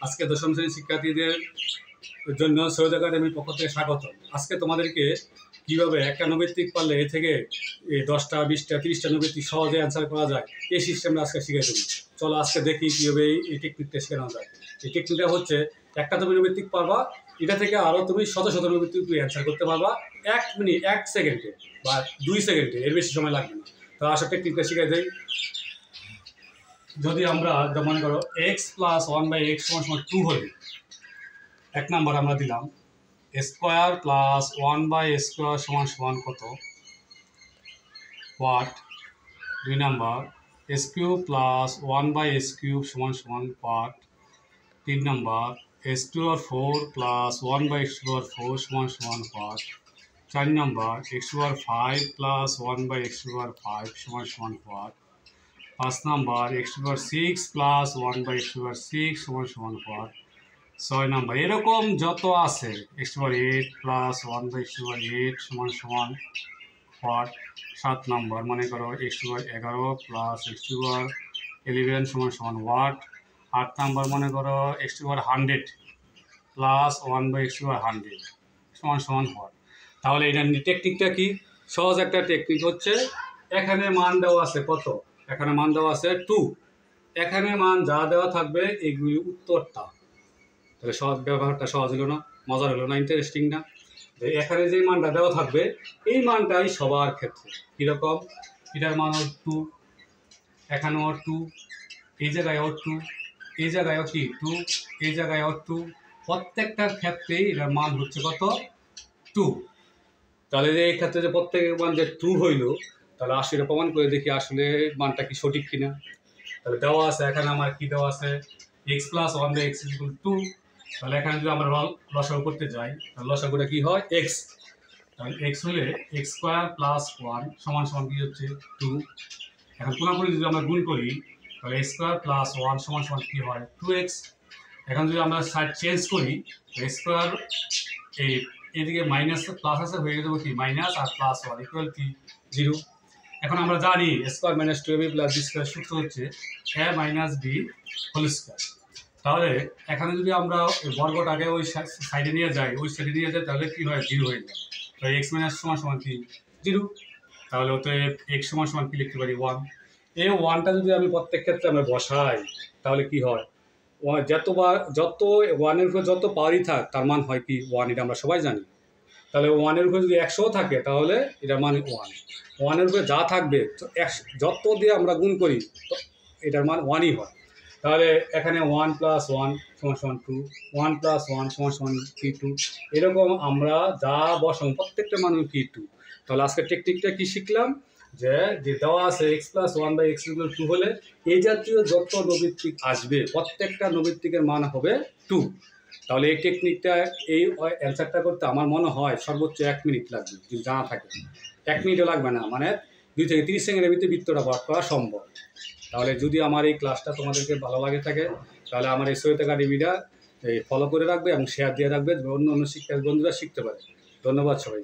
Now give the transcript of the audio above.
আজকে দশম শ্রেণীর শিক্ষার্থীদের জন্য সৈয়দ একাডেমির পক্ষ থেকে স্বাগত। আজকে তোমাদেরকে কীভাবে একটা নৈবেত্তিক পারলে এ থেকে 10টা 20টা 30টা নৈবেত্তিক সহজে অ্যান্সার করা যায় এই সিস্টেমটা আজকে শিখে দেবো। চলো আজকে দেখি কীভাবে এই টেকনিকটা শেখানো যায়। এই টেকনিকটা হচ্ছে একটা তুমি নৈবেত্তিক পারবা, এটা থেকে আরও তুমি শত শত নৈবেত্তিক তুমি অ্যান্সার করতে পারবা 1 মিনিট 1 সেকেন্ডে বা 2 সেকেন্ডে, এর বেশি সময় লাগবে না। তো আসলে টেকনিকটা শিখে দেয়। যদি আমরা মনে করো x + 1/x = 2 হলে এক নাম্বার আমরা দিলাম স্কোয়ার প্লাস 1/স্কোয়ার কত what. 2 number s³ plus 1/s³ what. 3 number x⁴ plus 1/x⁴ what. 4 number x⁵ plus 1/x⁵ what. 5 number x�6 plus 1/x�6 what. 6 number এরকম যত আছে x�8 plus 1/x⁸ watt. 7 number মনে করো x⁻11 plus x⁻11 watt. 8 number মনে করো x⁻100 plus 1/x⁻100 watt. তাহলে এটা টেকনিকটা কি? সহজ একটা টেকনিক হচ্ছে, এখানে মান দেওয়া আছে কত, এখানে মান দেওয়া আছে 2, এখানে মান যা দেওয়া থাকবে এগুলি উত্তরটা। তাহলে সহজ ব্যবহারটা সহজ হলো না, মজার হলো না, ইন্টারেস্টিং না? এখানে যে মানটা দেওয়া থাকবে এই মানটাই সবার ক্ষেত্রে কীরকম, এটার মান 2, এখানেও 2, এই জায়গায়ও 2, এই জায়গায়ও কি 2, এই জায়গায়ও 2, প্রত্যেকটার ক্ষেত্রেই এটার মান হচ্ছে কত 2। তাহলে যে এই ক্ষেত্রে যে প্রত্যেকের মান যে 2 হইল, তাহলে আসলে প্রমাণ করে দেখি আসলে মানটা কি সঠিক কিনা। তাহলে দেওয়া আছে এখানে আমার কি দেওয়া আছে x + 1/x = 2। তাহলে এখানে যদি আমরা লসাগু করতে যাই তাহলে লসাগুটা কি হয় x। তাহলে x হলে x² + 1 = কি হচ্ছে 2। এখন পুরোপুরি যদি আমরা গুণ করি তাহলে x² + 1 = কি হয় 2x। এখন যদি আমরা সাইড চেঞ্জ করি স্কোয়ার এইদিকে মাইনাস প্লাস আছে হয়ে যাবে কি মাইনাস আর প্লাস 1 = কি 0। এখন আমরা জানি স্কোয়ার - 2ab + b² সূত্র হচ্ছে a - b হোল স্কয়ার। তাহলে এখানে যদি আমরা বর্গটাকে ওই সাইডে নিয়ে যাই, ওই সাইডে নিয়ে যাই তাহলে কি হয় 0 হয়ে যায়। তাহলে x - কি 0। তাহলে অতএব x = কি লিখতে পারি 1। এই 1টা যদি আমি প্রত্যেক ক্ষেত্রে আমরা বসাই তাহলে কি হয়, যত 1-এর উপরে যত পাওয়ারই থাক তার মান হয় কি 1, এটা আমরা সবাই জানি। তাহলে 1-এর উপরে যদি 100 থাকে তাহলে এটার মান 1। 1-এর উপরে যা থাকবে যত দিয়ে আমরা গুণ করি তো এটার মান 1ই হয়। তাহলে এখানে 1 + 1 = 2, 1 + 1 = 2, এরকম আমরা যা বসাম প্রত্যেকটা মান কি 2। তাহলে আজকে টেকনিকটা কি শিখলাম, যে দেওয়া আছে x + 1/x = 2 হলে এই জাতীয় যত নৈবেত্তিক আসবে প্রত্যেকটা নৈবেত্তিকের মান হবে 2। তাহলে এই টেকনিকটা এই অ্যান্সারটা করতে আমার মনে হয় সর্বোচ্চ 1 মিনিট লাগবে যদি জানা থাকে। 1 মিনিটও লাগবে না, মানে 2 থেকে 30 সেকেন্ডের ভিতরে বৃত্তটা ভরাট করা সম্ভব। তাহলে যদি আমার এই ক্লাসটা তোমাদেরকে ভালো লাগে থাকে তাহলে আমার এই সৈয়দ একাডেমিটা ফলো করে রাখবে এবং শেয়ার দিয়ে রাখবে, অন্য শিক্ষার্থী বন্ধুরা শিখতে পারে। ধন্যবাদ সবাই।